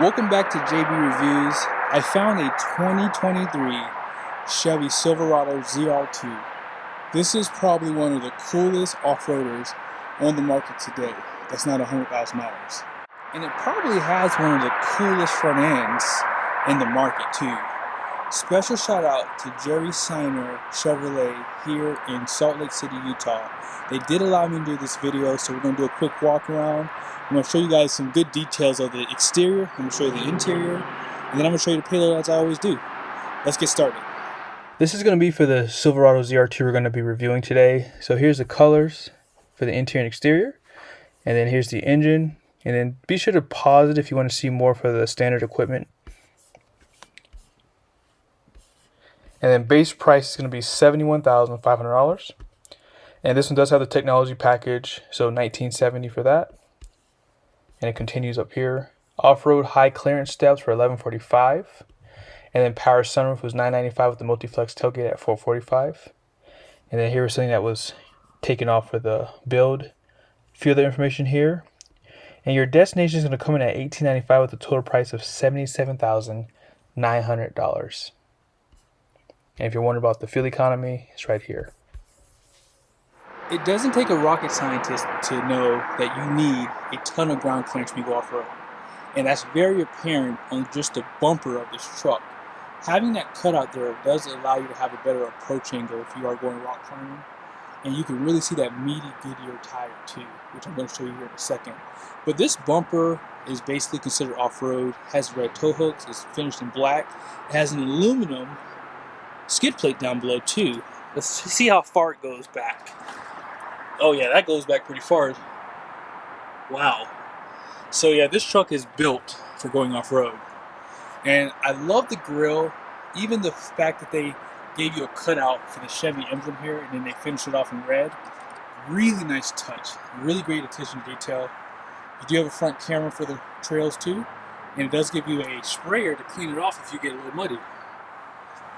Welcome back to JB Reviews. I found a 2023 Chevy Silverado ZR2. This is probably one of the coolest off-roaders on the market today. That's not $100,000. And it probably has one of the coolest front ends in the market too. Special shout out to Jerry Seiner Chevrolet here in Salt Lake City, Utah. They did allow me to do this video, so we're going to do a quick walk around. I'm going to show you guys some good details of the exterior. I'm going to show you the interior, and then I'm going to show you the payload as I always do. Let's get started. This is going to be for the Silverado ZR2 we're going to be reviewing today. So here's the colors for the interior and exterior, and then here's the engine. And then be sure to pause it if you want to see more for the standard equipment. And then base price is going to be $71,500. And this one does have the technology package, so $1,970 for that. And it continues up here. Off-road high clearance steps for $1,145. And then power sunroof was $995 with the multi-flex tailgate at $445. And then here was something that was taken off for the build. A few other information here. And your destination is going to come in at $1,895 with a total price of $77,900. And if you're wondering about the fuel economy, it's right here. It doesn't take a rocket scientist to know that you need a ton of ground clearance when you go off-road. And that's very apparent on just the bumper of this truck. Having that cutout there does allow you to have a better approach angle if you are going rock climbing. And you can really see that meaty Goodyear tire too, which I'm going to show you here in a second. But this bumper is basically considered off-road, has red tow hooks, it's finished in black. It has an aluminum skid plate down below too. Let's see how far it goes back. Oh yeah, that goes back pretty far. Wow. So yeah, this truck is built for going off-road. And I love the grille, even the fact that they gave you a cutout for the Chevy emblem here and then they finished it off in red. Really nice touch, really great attention to detail. You do have a front camera for the trails too, and it does give you a sprayer to clean it off if you get a little muddy.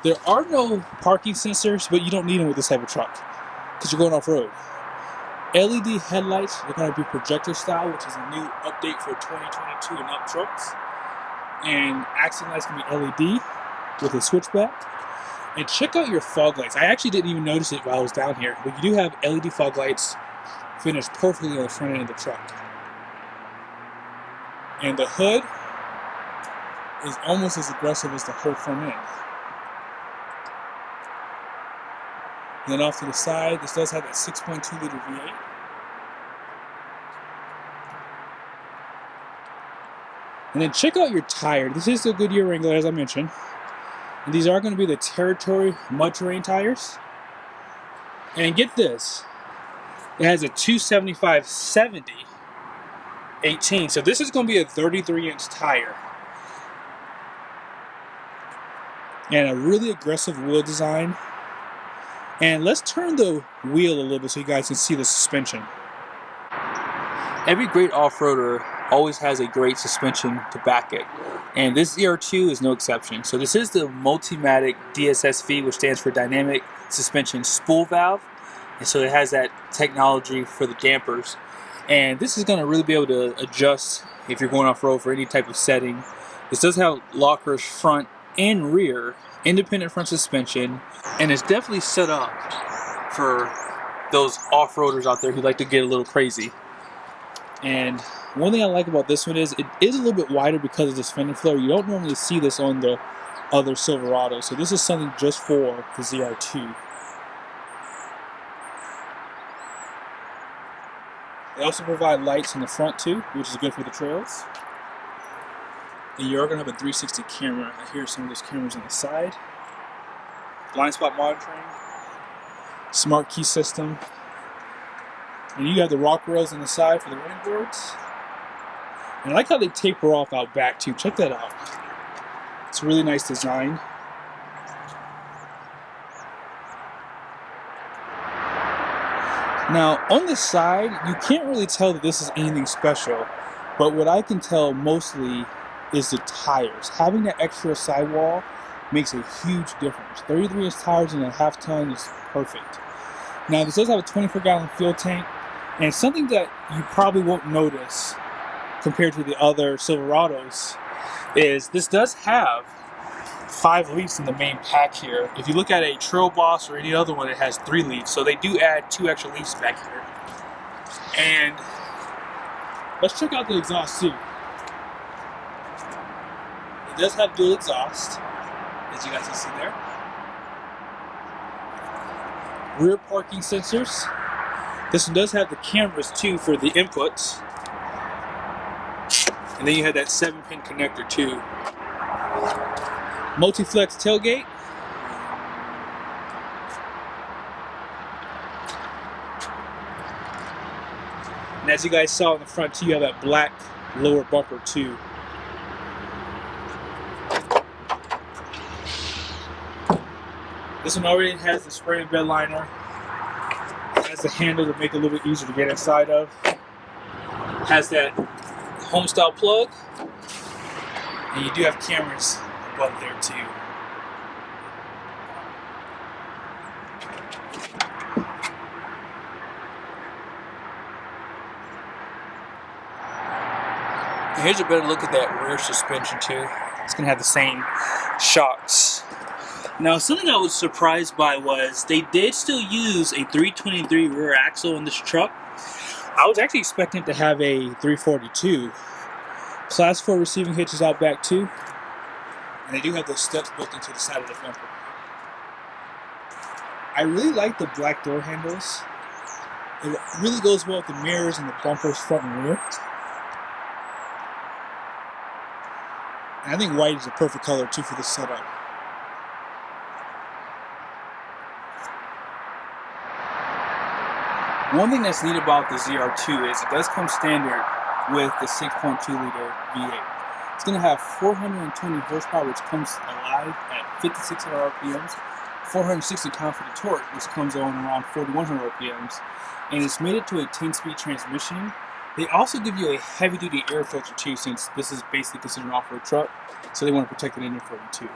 There are no parking sensors, but you don't need them with this type of truck because you're going off-road. LED headlights are going to be projector style, which is a new update for 2022 and up trucks. And accent lights can be LED with a switchback. And check out your fog lights. I actually didn't even notice it while I was down here, but you do have LED fog lights finished perfectly on the front end of the truck. And the hood is almost as aggressive as the whole front end. And then off to the side, this does have that 6.2 liter V8. And then check out your tire. This is the Goodyear Wrangler, as I mentioned. And these are going to be the Territory mud terrain tires. And get this, it has a 275/70 18. So this is going to be a 33-inch tire. And a really aggressive wheel design. And let's turn the wheel a little bit so you guys can see the suspension. Every great off-roader always has a great suspension to back it. And this ZR2 is no exception. So this is the Multimatic DSSV, which stands for Dynamic Suspension Spool Valve. And so it has that technology for the dampers. And this is going to really be able to adjust if you're going off-road for any type of setting. This does have lockers front and rear, independent front suspension, and it's definitely set up for those off-roaders out there who like to get a little crazy. And one thing I like about this one is it is a little bit wider because of this fender flare. You don't normally see this on the other Silverado, so this is something just for the ZR2. They also provide lights in the front too, which is good for the trails. And you are going to have a 360 camera. I hear some of those cameras on the side. Blind spot monitoring. Smart key system. And you have the rock rails on the side for the running boards. And I like how they taper off out back too. Check that out. It's a really nice design. Now on the side, you can't really tell that this is anything special. But what I can tell mostly is the tires. Having that extra sidewall makes a huge difference. 33-inch tires and a half-ton is perfect. Now this does have a 24-gallon fuel tank, and something that you probably won't notice compared to the other Silverados is this does have 5 leaves in the main pack here. If you look at a Trail Boss or any other one, it has 3 leaves. So they do add 2 extra leaves back here. And let's check out the exhaust too. It does have dual exhaust, as you guys can see there. Rear parking sensors. This one does have the cameras too for the inputs. And then you have that 7-pin connector too. Multi-flex tailgate. And as you guys saw in the front too, you have that black lower bumper too. This one already has the spray and bed liner. Has the handle to make it a little bit easier to get inside of. Has that home style plug. And you do have cameras above there too. And here's a better look at that rear suspension too. It's gonna have the same shocks. Now, something I was surprised by was they did still use a 323 rear axle in this truck. I was actually expecting to have a 342. Class 4 receiving hitches out back too. And they do have those steps built into the side of the bumper. I really like the black door handles. It really goes well with the mirrors and the bumpers front and rear. And I think white is a perfect color too for this setup. One thing that's neat about the ZR2 is it does come standard with the 6.2 liter V8. It's going to have 420 horsepower, which comes alive at 5,600 RPMs, 460 pound-feet of torque, which comes on around 4,100 RPMs, and it's made it to a 10-speed transmission. They also give you a heavy-duty air filter too, since this is basically considered an off-road truck, so they want to protect the engine for you too.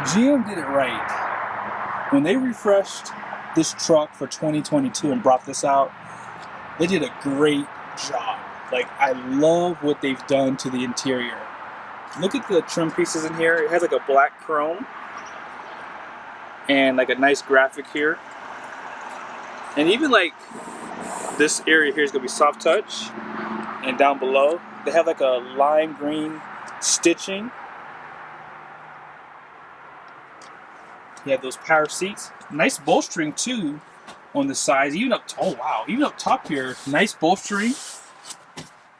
GM did it right. When they refreshed this truck for 2022 and brought this out, they did a great job. Like, I love what they've done to the interior. Look at the trim pieces in here. It has like a black chrome and like a nice graphic here. And even like this area here is gonna be soft touch. And down below, they have like a lime green stitching. You have those power seats. Nice bolstering too on the sides. Even up, oh wow, even up top here, nice bolstering.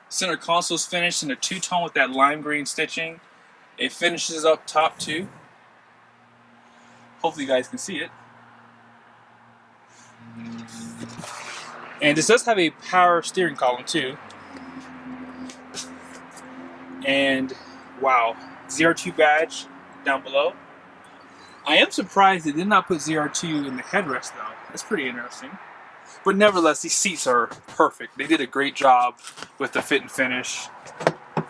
Center console's finished in a 2-tone with that lime green stitching. It finishes up top too. Hopefully you guys can see it. And this does have a power steering column too. And wow, ZR2 badge down below. I am surprised they did not put ZR2 in the headrest though. That's pretty interesting. But nevertheless, these seats are perfect. They did a great job with the fit and finish.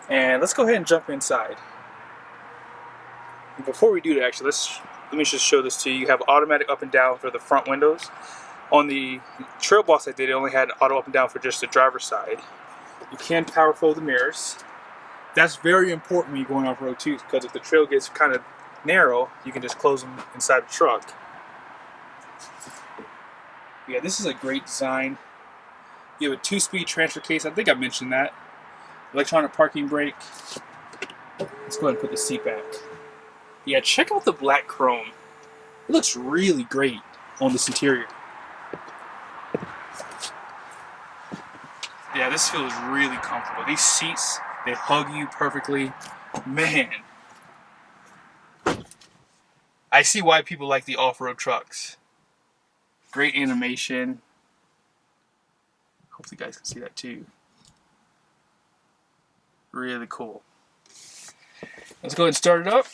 And let's go ahead and jump inside. And before we do that, actually, let me just show this to you. You have automatic up and down for the front windows. On the Trail Boss I did, it only had auto up and down for just the driver's side. You can power fold the mirrors. That's very important when you're going off-road too, because if the trail gets kind of narrow, you can just close them inside the truck. Yeah, this is a great design. You have a 2-speed transfer case. I think I mentioned that. Electronic parking brake. Let's go ahead and put the seat back. Yeah, check out the black chrome. It looks really great on this interior. Yeah, this feels really comfortable. These seats, they hug you perfectly. Man. I see why people like the off-road trucks. Great animation. Hopefully you guys can see that too. Really cool. Let's go ahead and start it up.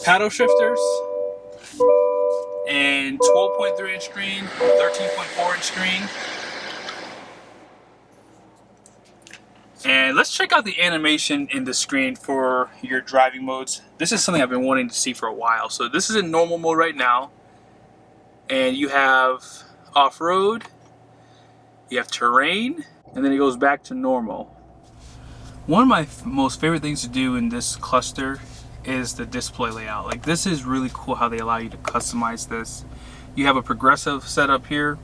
Paddle shifters. And 12.3 inch screen, 13.4 inch screen. And let's check out the animation in the screen for your driving modes. This is something I've been wanting to see for a while. So this is in normal mode right now. And you have off-road, you have terrain, and then it goes back to normal. One of my most favorite things to do in this cluster is the display layout. Like, this is really cool how they allow you to customize this. You have a progressive setup here,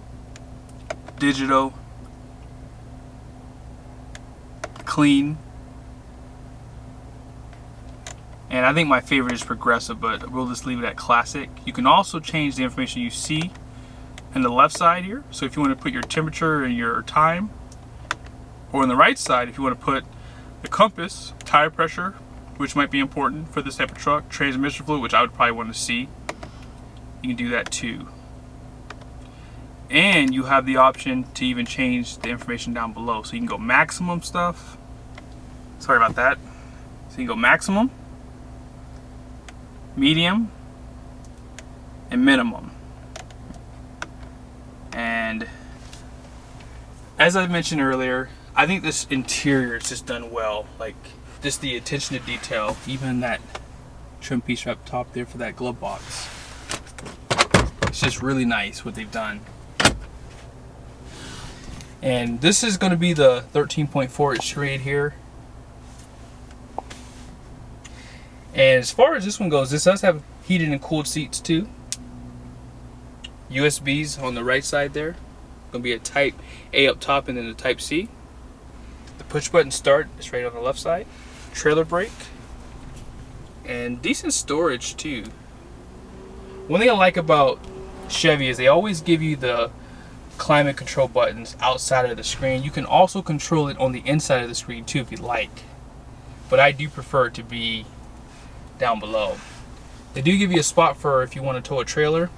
digital, clean, and I think my favorite is progressive, but we'll just leave it at classic. You can also change the information you see on the left side here. So if you want to put your temperature and your time, or on the right side, if you want to put the compass, tire pressure, which might be important for this type of truck, transmission fluid, which I would probably want to see, you can do that too. And you have the option to even change the information down below. So you can go maximum stuff. Sorry about that. So you can go maximum, medium, and minimum. And as I mentioned earlier, I think this interior is just done well. Like, just the attention to detail, even that trim piece right up top there for that glove box. It's just really nice what they've done. And this is going to be the 13.4 inch right here. And as far as this one goes, this does have heated and cooled seats too. USBs on the right side there. Going to be a Type A up top and then a Type C. The push button start is right on the left side. Trailer brake. And decent storage too. One thing I like about Chevy is they always give you the climate control buttons outside of the screen. You can also control it on the inside of the screen too if you like. But I do prefer it to be down below. They do give you a spot for if you want to tow a trailer,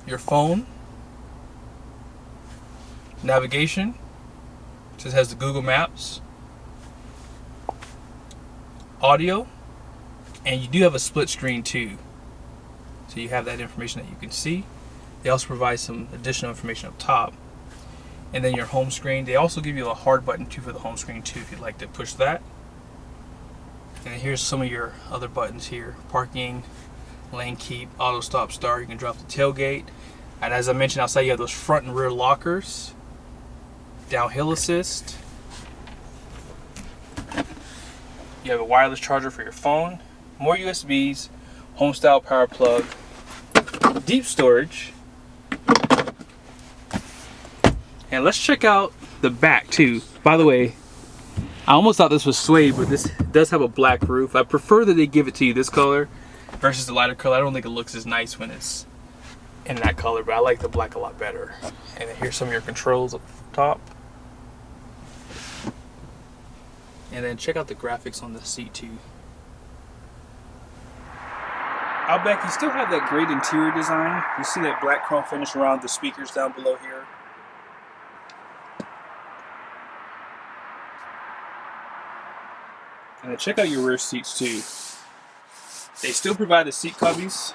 your phone, navigation, just has the Google Maps, audio, and you do have a split screen too. So you have that information that you can see. They also provide some additional information up top. And then your home screen, they also give you a hard button too for the home screen too if you'd like to push that. And then here's some of your other buttons here. Parking, lane keep, auto stop start. You can drop the tailgate. And as I mentioned outside, you have those front and rear lockers. Downhill assist. You have a wireless charger for your phone. More USBs. Home style power plug. Deep storage. And let's check out the back too. By the way, I almost thought this was suede, but this does have a black roof. I prefer that they give it to you this color versus the lighter color. I don't think it looks as nice when it's in that color, but I like the black a lot better. And then here's some of your controls up top. And then check out the graphics on the seat too. Out back, you still have that great interior design. You see that black chrome finish around the speakers down below here. And then check out your rear seats too. They still provide the seat cubbies.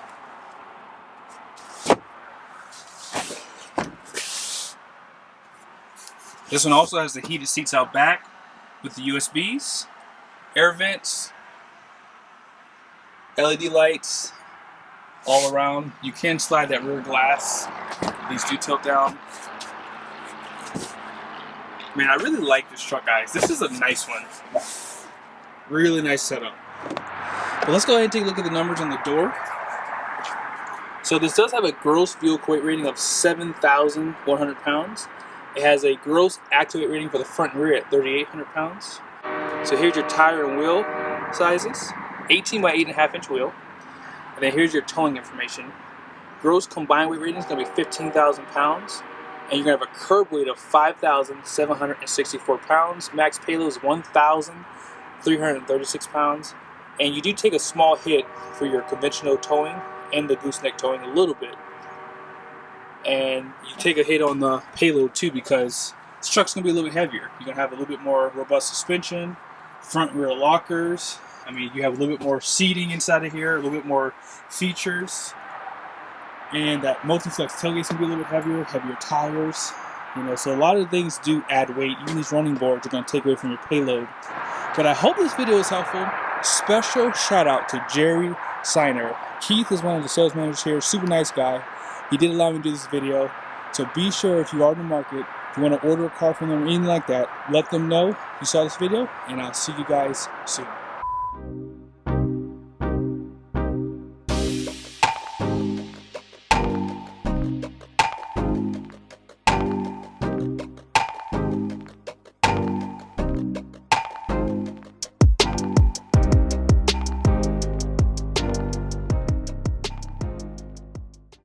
This one also has the heated seats out back with the USBs, air vents, LED lights all around. You can slide that rear glass. These do tilt down. Man, I really like this truck, guys. This is a nice one. Really nice setup. But let's go ahead and take a look at the numbers on the door. So this does have a gross fuel weight rating of 7,100 pounds. It has a gross active weight rating for the front and rear at 3,800 pounds. So here's your tire and wheel sizes. 18 by 8.5 inch wheel. And then here's your towing information. Gross combined weight rating is going to be 15,000 pounds. And you're going to have a curb weight of 5,764 pounds. Max payload is 1,336 pounds. And you do take a small hit for your conventional towing and the gooseneck towing a little bit. And you take a hit on the payload too because this truck's going to be a little bit heavier. You're going to have a little bit more robust suspension, front and rear lockers. I mean, you have a little bit more seating inside of here, a little bit more features. And that multi-flex tailgate's going to be a little bit heavier tires. You know, so a lot of things do add weight. Even these running boards are going to take away from your payload. But I hope this video is helpful. Special shout out to Jerry Seiner. Keith is one of the sales managers here, super nice guy. He did allow me to do this video. So be sure, if you are in the market, if you want to order a car from them or anything like that, let them know you saw this video, and I'll see you guys soon.